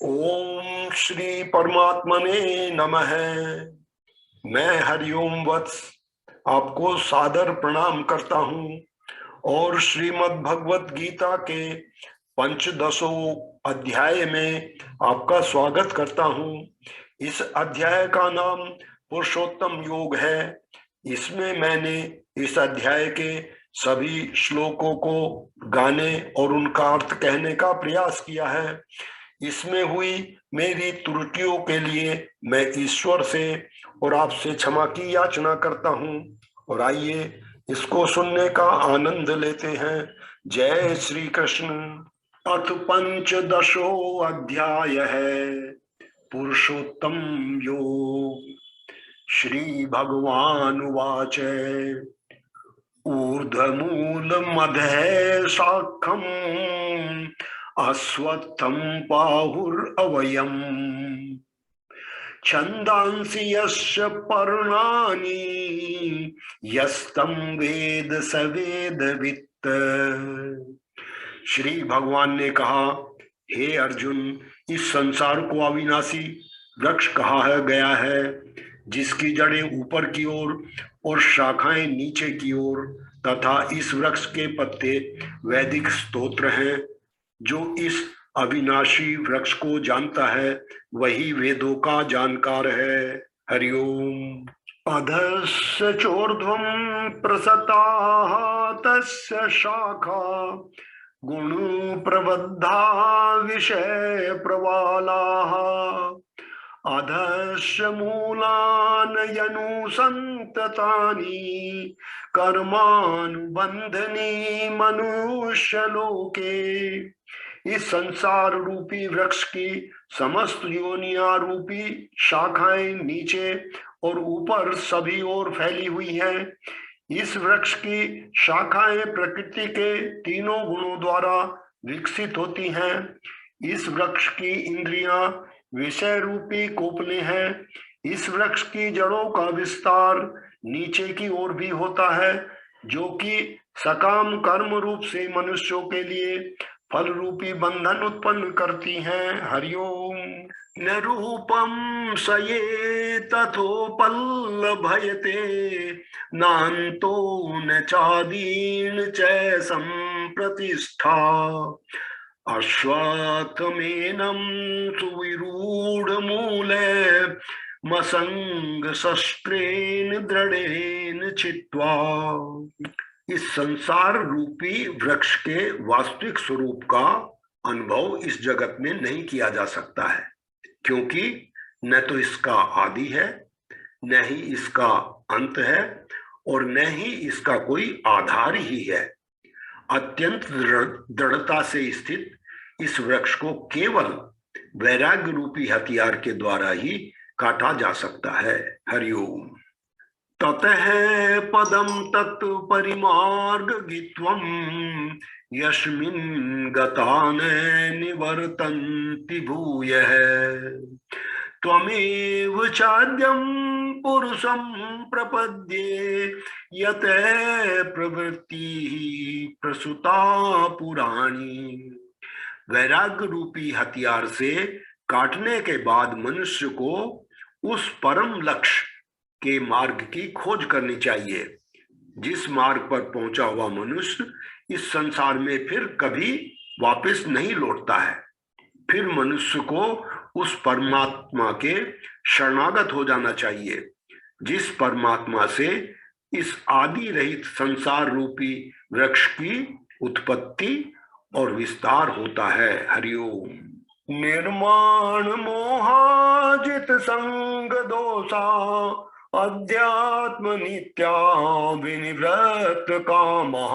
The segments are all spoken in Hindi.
ओम श्री परमात्मने नमः। मैं हरिओम वत्स आपको सादर प्रणाम करता हूँ और श्रीमद् भगवत गीता के पंचदशों अध्याय में आपका स्वागत करता हूँ। इस अध्याय का नाम पुरुषोत्तम योग है। इसमें मैंने इस अध्याय के सभी श्लोकों को गाने और उनका अर्थ कहने का प्रयास किया है। इसमें हुई मेरी त्रुटियों के लिए मैं ईश्वर से और आपसे क्षमा की याचना करता हूँ। और आइए इसको सुनने का आनंद लेते हैं। जय श्री कृष्ण। अथ पंचदशो अध्याय है पुरुषोत्तम योग। श्री भगवान उवाच ऊर्ध्वमूलमधः शाखम् अश्वत्थं पाहुरव्ययम् छन्दांसि यस्य पर्णानि यस्तं वेद स वेदवित्। श्री भगवान ने कहा, हे अर्जुन, इस संसार को अविनाशी वृक्ष कहा गया है जिसकी जड़ें ऊपर की ओर और शाखाएं नीचे की ओर, तथा इस वृक्ष के पत्ते वैदिक स्तोत्र हैं। जो इस अविनाशी वृक्ष को जानता है वही वेदों का जानकार है। हरिओम। अधस्य चोर्ध्वं प्रसताः तस्य शाखा गुण प्रबद्धा विषय प्रवालाः अधस्य मूलान्यनुसन्ततानि कर्मानुबन्धनी मनुष्यलोके। इस संसार रूपी वृक्ष की समस्त योनियां रूपी शाखाएं नीचे और ऊपर सभी ओर फैली हुई हैं। इस वृक्ष की शाखाएं प्रकृति के तीनों गुणों द्वारा विकसित होती हैं। इस वृक्ष की इंद्रियां विषय रूपी कोपले हैं। इस वृक्ष की जड़ों का विस्तार नीचे की ओर भी होता है, जो कि सकाम कर्म रूप से मनुष्यों के लिए फल रूपी बंधन उत्पन्न करती हैं। हरिओम। न रूपम सये तथोपलभयते नान्तो न चादीन च संप्रतिष्ठा अश्वत्थमेनं सुविरूढमूले मसंग शस्त्रेण दृढ़ेन छित्त्वा। इस संसार रूपी वृक्ष के वास्तविक स्वरूप का अनुभव इस जगत में नहीं किया जा सकता है, क्योंकि न तो इसका आदि है, न ही इसका अंत है, और न ही इसका कोई आधार ही है। अत्यंत दृढ़ता से स्थित इस वृक्ष को केवल वैराग्य रूपी हथियार के द्वारा ही काटा जा सकता है। हरिओम। ततः पदम तत्परिमार्गगित्वं यस्मिन् गता न निवर्तन्ति भूयः त्वमेव चाद्यं पुरुषं प्रपद्ये यत प्रवृत्तिः प्रसूता पुराणी। वैराग्य रूपी हथियार से काटने के बाद मनुष्य को उस परम लक्ष्य के मार्ग की खोज करनी चाहिए, जिस मार्ग पर पहुंचा हुआ मनुष्य इस संसार में फिर कभी वापस नहीं लौटता है। फिर मनुष्य को उस परमात्मा के शरणागत हो जाना चाहिए, जिस परमात्मा से इस आदि रहित संसार रूपी वृक्ष की उत्पत्ति और विस्तार होता है। हरिओम। निर्माण मोहाजित संग दोषा अध्यात्म नित्या विनिवृत्त कामः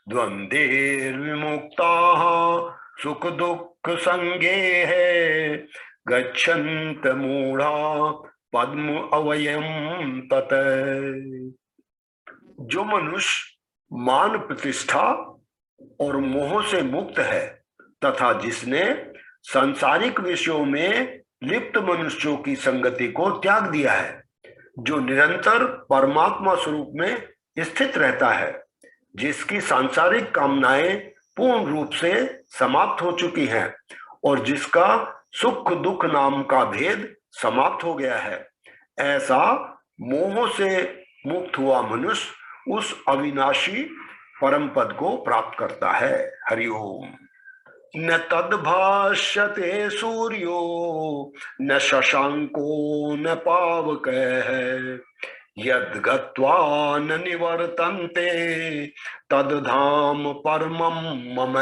द्वंद्वैर्विमुक्ता सुख दुख संगे है गच्छन्त मूढ़ा पद्म अवयम तत। जो मनुष्य मान प्रतिष्ठा और मोह से मुक्त है तथा जिसने सांसारिक विषयों में लिप्त मनुष्यों की संगति को त्याग दिया है, जो निरंतर परमात्मा स्वरूप में स्थित रहता है, जिसकी सांसारिक कामनाएं पूर्ण रूप से समाप्त हो चुकी हैं और जिसका सुख दुख नाम का भेद समाप्त हो गया है। ऐसा मोह से मुक्त हुआ मनुष्य उस अविनाशी परम पद को प्राप्त करता है। हरिओम। न तद्भाष्यते सूर्यो न शशांको न पावकः यद् गत्वा न निवर्तन्ते तद्धाम परमं मम।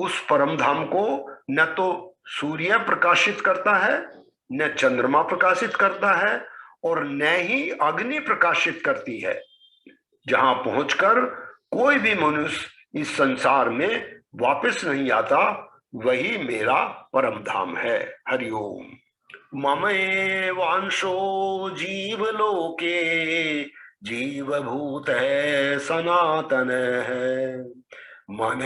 उस परम धाम को न तो सूर्य प्रकाशित करता है, न चंद्रमा प्रकाशित करता है, और न ही अग्नि प्रकाशित करती है। जहां पहुंचकर कोई भी मनुष्य इस संसार में वापस नहीं आता, वही मेरा परम धाम है। हरिओम। ममैवांशो जीवलोके जीवभूत है सनातन है मन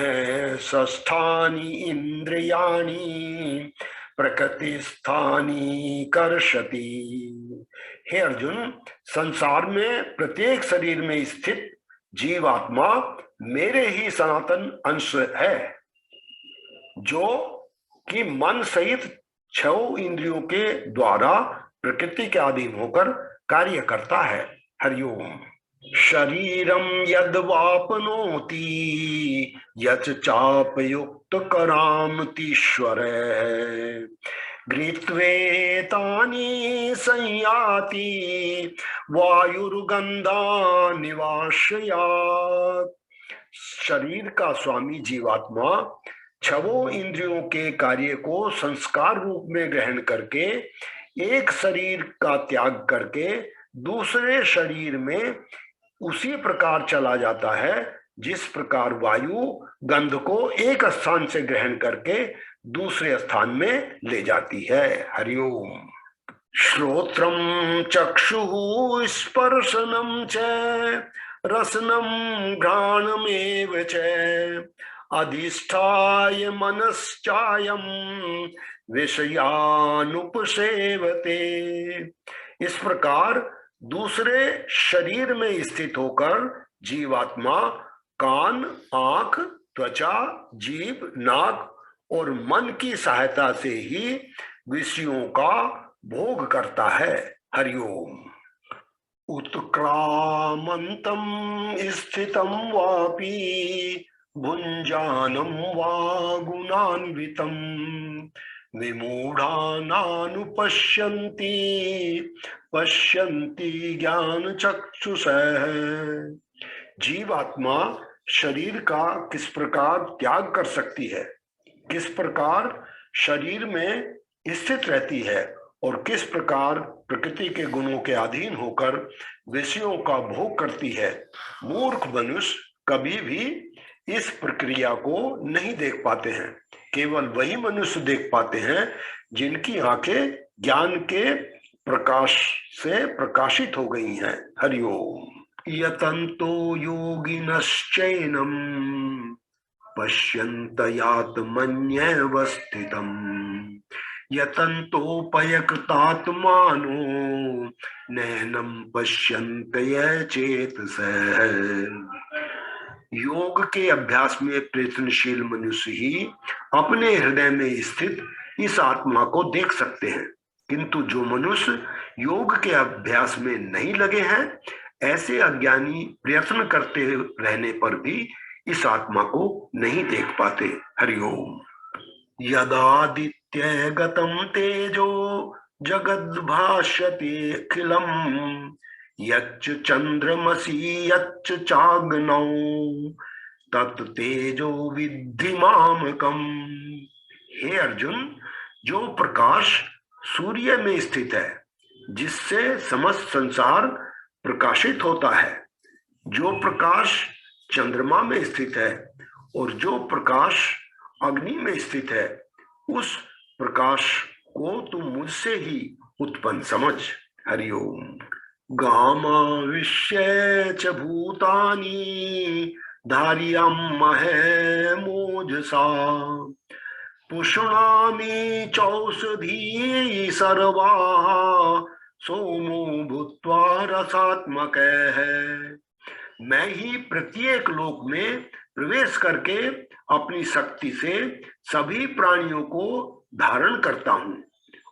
षष्ठानि इंद्रियाणि प्रकृति स्थानी कर्षति। हे अर्जुन, संसार में प्रत्येक शरीर में स्थित जीवात्मा मेरे ही सनातन अंश है, जो कि मन सहित 6 इंद्रियों के द्वारा प्रकृति के अधीन होकर कार्य करता है। हरिओम। शरीरम यद्वापनोति यच चापयुक्त करामतीश्वर गृत्वेतानि संयाति वायुर्गंधा निवासयात्। शरीर का स्वामी जीवात्मा 6 इंद्रियों के कार्य को संस्कार रूप में ग्रहण करके एक शरीर का त्याग करके दूसरे शरीर में उसी प्रकार चला जाता है जिस प्रकार वायु गंध को एक स्थान से ग्रहण करके दूसरे स्थान में ले जाती है। हरिओम। श्रोत्रम चक्षुः स्पर्शनम च रसनम घ्राणमेव च अधिष्ठाय मनश्चायं विषयानुपसेवते। इस प्रकार दूसरे शरीर में स्थित होकर जीवात्मा कान, आंख, त्वचा, जीभ, नाक और मन की सहायता से ही विषयों का भोग करता है। हरिओम। उत्क्रामंतम स्थितम वापि भुंजानं वा गुणान्वितं विमूढ़ानानुपश्यन्ति पश्यन्ति ज्ञान चक्षुषः। जीवात्मा शरीर का किस प्रकार त्याग कर सकती है, किस प्रकार शरीर में स्थित रहती है और किस प्रकार प्रकृति के गुणों के अधीन होकर विषयों का भोग करती है, मूर्ख मनुष्य कभी भी इस प्रक्रिया को नहीं देख पाते हैं। केवल वही मनुष्य देख पाते हैं जिनकी आंखें ज्ञान के प्रकाश से प्रकाशित हो गई हैं। हरिओम। यतन्तो योगिनश्चैनं पश्यन्तयात्मन्येव स्थितम् यतन्तोपयकृतात्मानो नैनं पश्यन्त चेतसः। योग के अभ्यास में प्रयत्नशील मनुष्य ही अपने हृदय में स्थित इस आत्मा को देख सकते हैं, किंतु जो मनुष्य योग के अभ्यास में नहीं लगे हैं, ऐसे अज्ञानी प्रयत्न करते रहने पर भी इस आत्मा को नहीं देख पाते। हरिओम। यदादित्य गतम तेजो जगद्भाष्यते अखिलम् यच्च चंद्रमसि यच्च चाग्नौ तत् तेजो विद्धि मामकम्। हे अर्जुन, जो प्रकाश सूर्य में स्थित है, जिससे समस्त संसार प्रकाशित होता है, जो प्रकाश चंद्रमा में स्थित है और जो प्रकाश अग्नि में स्थित है, उस प्रकाश को तुम मुझसे ही उत्पन्न समझ। हरिओम। गामाविश्य च भूतानि धारयाम्यहे मोजसा पुष्णामि चौषधी सर्वाः सोमो भूत्वा रसात्मकः। मैं ही प्रत्येक लोक में प्रवेश करके अपनी शक्ति से सभी प्राणियों को धारण करता हूं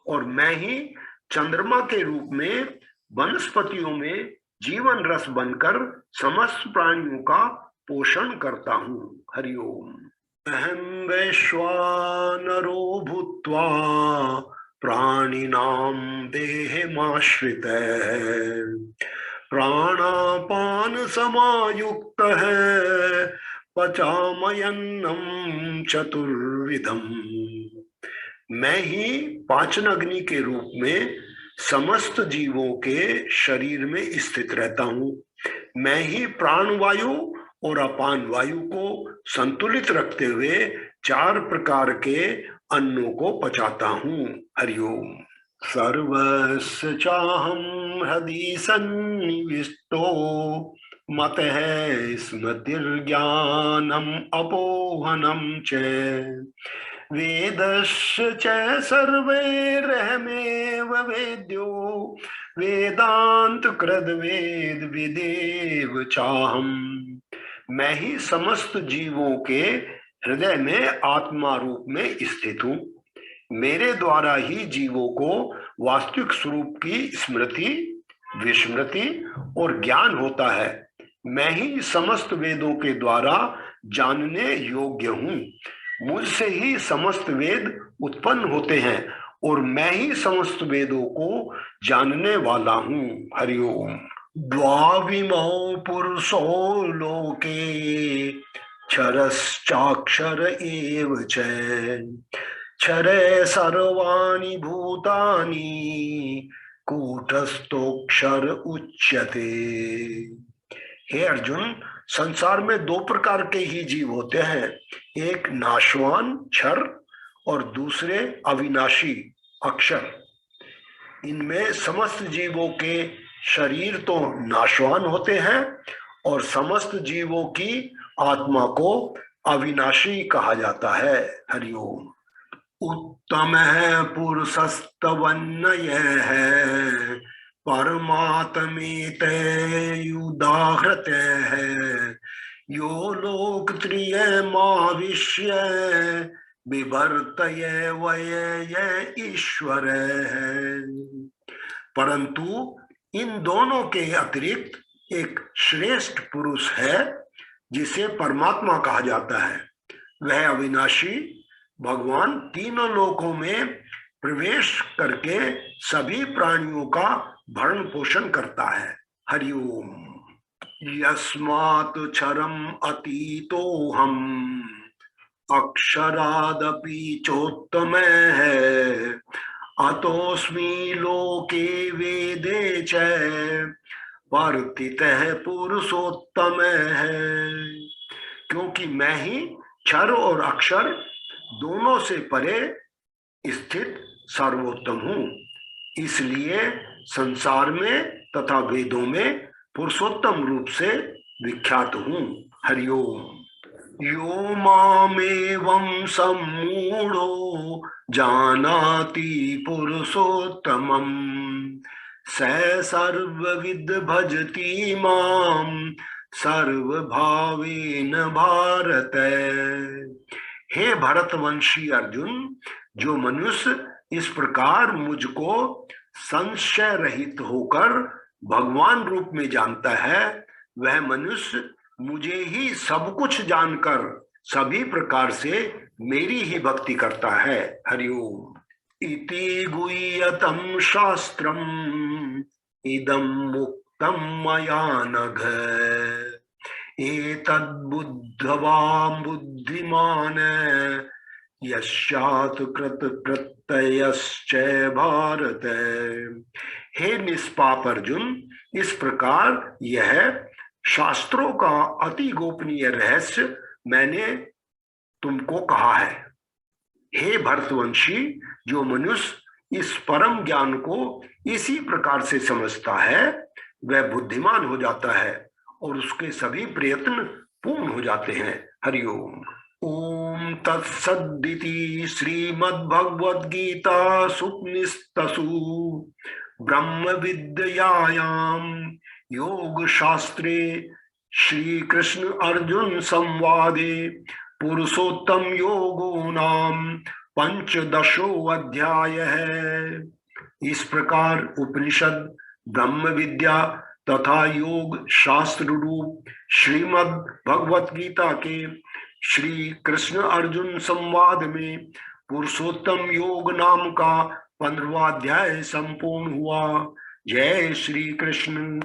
और मैं ही चंद्रमा के रूप में वनस्पतियों में जीवन रस बनकर समस्त प्राणियों का पोषण करता हूं। हरिओम। अहम वैश्वानरो भूत्वा प्राणिनां देहमाश्रितः प्राणापान समायुक्तः पचामयन्नं चतुर्विधम्। मैं ही पाचन अग्नि के रूप में समस्त जीवों के शरीर में स्थित रहता हूं। मैं ही प्राण वायु और अपान वायु को संतुलित रखते हुए 4 प्रकार के अन्नों को पचाता हूं। हरिओम। सर्वस्य चाहं हृदि सन्निविष्टो मतः स्मृतिर्ज्ञानम् अपोहनं च वेदस्य च सर्वैरहमेव वेद्यो वेदांत कृद वेद विदेव चाहम। मैं ही समस्त जीवों के हृदय में आत्मा रूप में स्थित हूं। मेरे द्वारा ही जीवों को वास्तविक स्वरूप की स्मृति, विस्मृति और ज्ञान होता है। मैं ही समस्त वेदों के द्वारा जानने योग्य हूं। मुझसे ही समस्त वेद उत्पन्न होते हैं और मैं ही समस्त वेदों को जानने वाला हूं। हरिओम। द्वाविमौ पुरुषो लोके क्षरश्चाक्षर एव च क्षरे सर्वाणि भूतानि कूटस्थोक्षर उच्यते। हे अर्जुन, संसार में 2 प्रकार के ही जीव होते हैं, एक नाशवान क्षर और दूसरे अविनाशी अक्षर। इनमें समस्त जीवों के शरीर तो नाशवान होते हैं और समस्त जीवों की आत्मा को अविनाशी कहा जाता है। हरिओम। उत्तम है पुरुषस्तवन्नय है परमात्मीते युदाहृत है यो लोकत्रियमाविश्य विवर्तय वय ईश्वर है। परंतु इन दोनों के अतिरिक्त एक श्रेष्ठ पुरुष है जिसे परमात्मा कहा जाता है। वह अविनाशी भगवान तीनों लोकों में प्रवेश करके सभी प्राणियों का भरण पोषण करता है। हरिओम। यस्मात् क्षरम अतीतो हम अक्षरादपि चोत्तम है अतोस्मि लोके वेदे च वर्तितः पुरुषोत्तम है। क्योंकि मैं ही क्षर और अक्षर दोनों से परे स्थित सर्वोत्तम हूं, इसलिए संसार में तथा वेदों में पुरुषोत्तम रूप से विख्यात हूं। हरिओम। यो मामेवं सम्मूढ़ो जानाति पुरुषोत्तमम् स सर्वविद भजति मां सर्वभावेन भारत। हे भरतवंशी अर्जुन, जो मनुष्य इस प्रकार मुझको संशय रहित होकर भगवान रूप में जानता है, वह मनुष्य मुझे ही सब कुछ जानकर सभी प्रकार से मेरी ही भक्ति करता है। हरिओम। इति गुह्यतम शास्त्रम इदं मुक्तं मया नघ एतद्बुद्धवान् बुद्धिमान् यस्यात् कृत प्रत्ययश्च भारत। हे निष्पाप अर्जुन, इस प्रकार यह शास्त्रों का अति गोपनीय रहस्य मैंने तुमको कहा है। हे भरतवंशी, जो मनुष्य इस परम ज्ञान को इसी प्रकार से समझता है, वह बुद्धिमान हो जाता है और उसके सभी प्रयत्न पूर्ण हो जाते हैं। हरिओम। ओम तत्सदिति श्रीमद्भगवद्गीता सुपनिषत्सु ब्रह्म विद्यायां योग शास्त्रे श्री कृष्ण अर्जुन संवादे पुरुषोत्तम योगो नाम पंचदशो अध्याय है। इस प्रकार उपनिषद, ब्रह्म विद्या तथा योग शास्त्र रूप श्रीमद् भगवत गीता के श्री कृष्ण अर्जुन संवाद में पुरुषोत्तम योग नाम का 15वां अध्याय संपूर्ण हुआ। जय श्री कृष्ण।